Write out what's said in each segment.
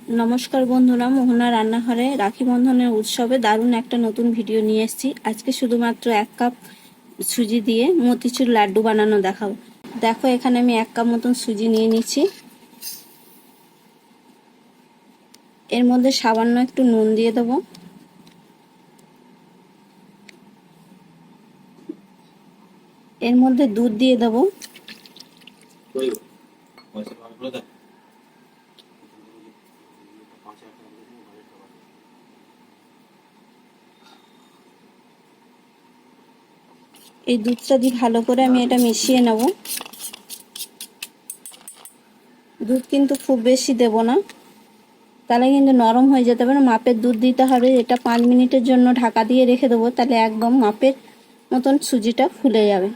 নমস্কার বন্ধুরা, মোহনা রান্নাঘরে রাখি বন্ধনের উৎসবে দারুণ একটা নতুন ভিডিও নিয়ে এসেছি। আজকে শুধুমাত্র 1 কাপ সুজি দিয়ে মতিচুর লাড্ডু বানানো দেখাবো। দেখো, এখানে আমি 1 কাপ মতন সুজি নিয়ে নিচ্ছি। এর মধ্যে সামান্য একটু নুন দিয়ে দেবো। এর মধ্যে দুধ দিয়ে দেবো। এই দুধটা দিয়ে ভালো করে আমি এটা মিশিয়ে নেব। দুধ কিন্তু খুব বেশি দেব না, তাহলে কিন্তু নরম হয়ে যেতে পারে। মাপের দুধ দিতে হবে। এটা 5 মিনিটের জন্য ঢাকা দিয়ে রেখে দেবো, তাহলে একদম মাপের মতন সুজিটা ফুলে যাবে।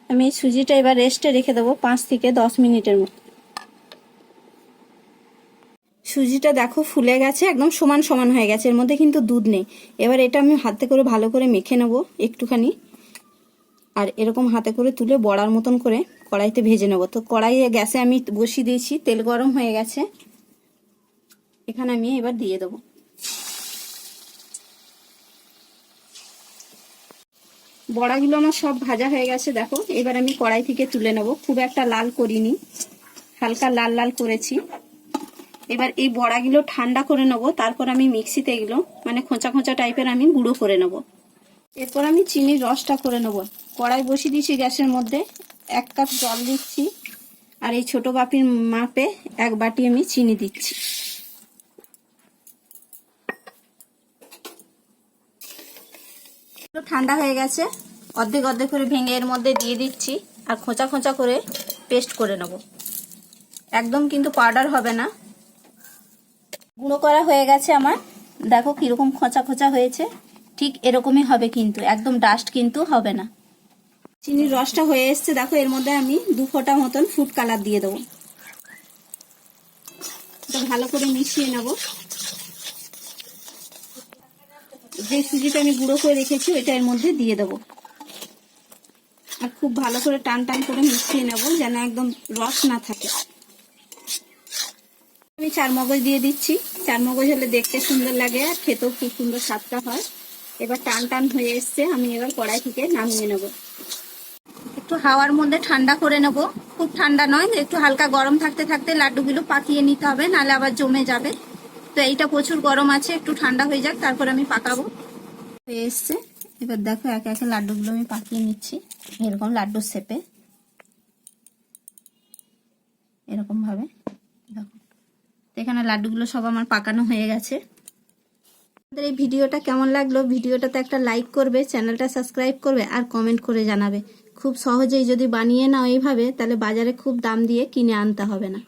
আমি এই সুজিটা এবার রেস্টে রেখে দেবো 5 থেকে 10 মিনিটের মতো। সুজিটা দেখো ফুলে গেছে, একদম সমান সমান হয়ে গেছে, এর মধ্যে কিন্তু দুধ নেই। এবার এটা আমি হাতে করে ভালো করে মেখে নেব একটুখানি, আর এরকম হাতে করে তুলে বড়ার মতন করে কড়াইতে ভেজে নেব। তো কড়াইয়ে গ্যাসে আমি বসিয়ে দিয়েছি, তেল গরম হয়ে গেছে। এখানে আমি এবার দিয়ে দেবো। বড়াগুলো আমার সব ভাজা হয়ে গেছে দেখো। এবার আমি কড়াই থেকে তুলে নেব। খুব একটা লাল করিনি, হালকা লাল লাল করেছি। এবার এই বড়াগুলো ঠান্ডা করে নেব, তারপর আমি মিক্সিতে এগুলো মানে খোঁচা খোঁচা টাইপের আমি গুঁড়ো করে নেব। এরপর আমি চিনির রসটা করে নেব। কড়াই বসিয়ে দিয়েছি গ্যাসের মধ্যে, 1 কাপ জল দিচ্ছি, আর এই ছোট বাটির মাপে 1 বাটি আমি চিনি দিচ্ছি। ঠান্ডা হয়ে গেছে, অর্ধেক অর্ধেক করে ভেঙে এর মধ্যে দিয়ে দিচ্ছি, আর খোঁচা খোঁচা করে পেস্ট করে নেব। একদম কিন্তু পাউডার হবে না। গুঁড়ো করা হয়ে গেছে আমার, দেখো কিরকম খোঁচা খোঁচা হয়েছে। ঠিক এরকমই হবে, কিন্তু একদম ডাস্ট কিন্তু হবে না। চিনির রসটা হয়ে এসছে দেখো। এর মধ্যে আমি 2 ফোঁটা মতন ফুড কালার দিয়ে দেবো। এটা ভালো করে মিশিয়ে নেব। যে সুজিটা আমি গুঁড়ো করে রেখেছি ওইটা এর মধ্যে দিয়ে দেবো, আর খুব ভালো করে টান টান করে মিশিয়ে নেব, যেন একদম রস না থাকে। আমি 4 মগজ দিয়ে দিচ্ছি। 4 মগজ হলে দেখতে সুন্দর লাগে, আর খেতেও খুব সুন্দর স্বাদটা হয়। এবার টান টান হয়ে এসছে, আমি এবার কড়াই থেকে নামিয়ে নেব। একটু হাওয়ার মধ্যে ঠান্ডা করে নেব, খুব ঠান্ডা নয়, একটু হালকা গরম থাকতে থাকতে লাড্ডুগুলো পাকিয়ে নিতে হবে, নাহলে আবার জমে যাবে। তো এইটা প্রচুর গরম আছে, একটু ঠান্ডা হয়ে যাক, তারপর আমি পাকাবো। হয়ে এসছে। এবার দেখো একে একে লাড্ডুগুলো আমি পাকিয়ে নিচ্ছি, এরকম লাড্ডুর শেপে, এরকম ভাবে। দেখো এখানে লাড্ডুগুলো সব আমার পাকানো হয়ে গেছে। আমাদের এই ভিডিওটা কেমন লাগলো, ভিডিওটাতে একটা লাইক করবে, চ্যানেলটা সাবস্ক্রাইব করবে, আর কমেন্ট করে জানাবে। খুব সহজেই যদি বানিয়ে নাও এইভাবে, তাহলে বাজারে খুব দাম দিয়ে কিনে আনতে হবে না।